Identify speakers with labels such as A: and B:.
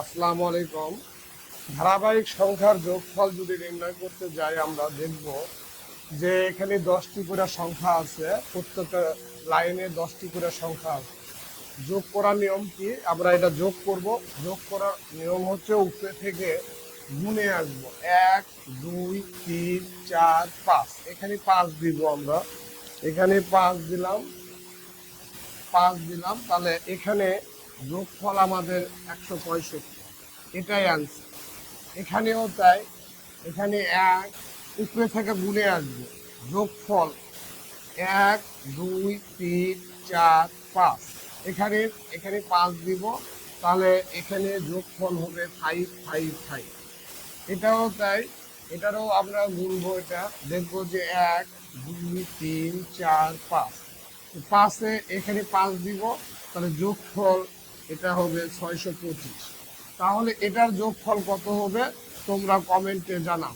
A: আসসালামু আলাইকুম। ধারাবাহিক সংখ্যার যোগফল যদি নির্ণয় করতে যাই, আমরা দেখব যে এখানে 10টি করে সংখ্যা আছে, প্রত্যেকটা লাইনে 10টি করে সংখ্যা আছে। যোগ করার নিয়ম কি? আমরা এটা যোগ করব। যোগ করার নিয়ম হচ্ছে উপরে থেকে গুণে আসবো, 1 2 3 4 5। এখানে 5 দিব, আমরা এখানে 5 দিলাম, তাহলে এখানে যোগফল আমাদের 165। এটাই আনসার। এখানেও তাই, এখানে 1 উপরে থেকে গুণে আসবে, যোগফল 1 2 3 4 5। এখানে এখানে 5 দিব, তাহলে এখানে যোগফল হবে 555। এটাও তাই, এটারও আমরা গুনবো, এটা দেখবো যে 1 2 3 4 5। পাঁচে এখানে 5 দিব, তাহলে যোগফল এটা হবে 625। তাহলে এটার যোগফল কত হবে তোমরা কমেন্টে জানাও।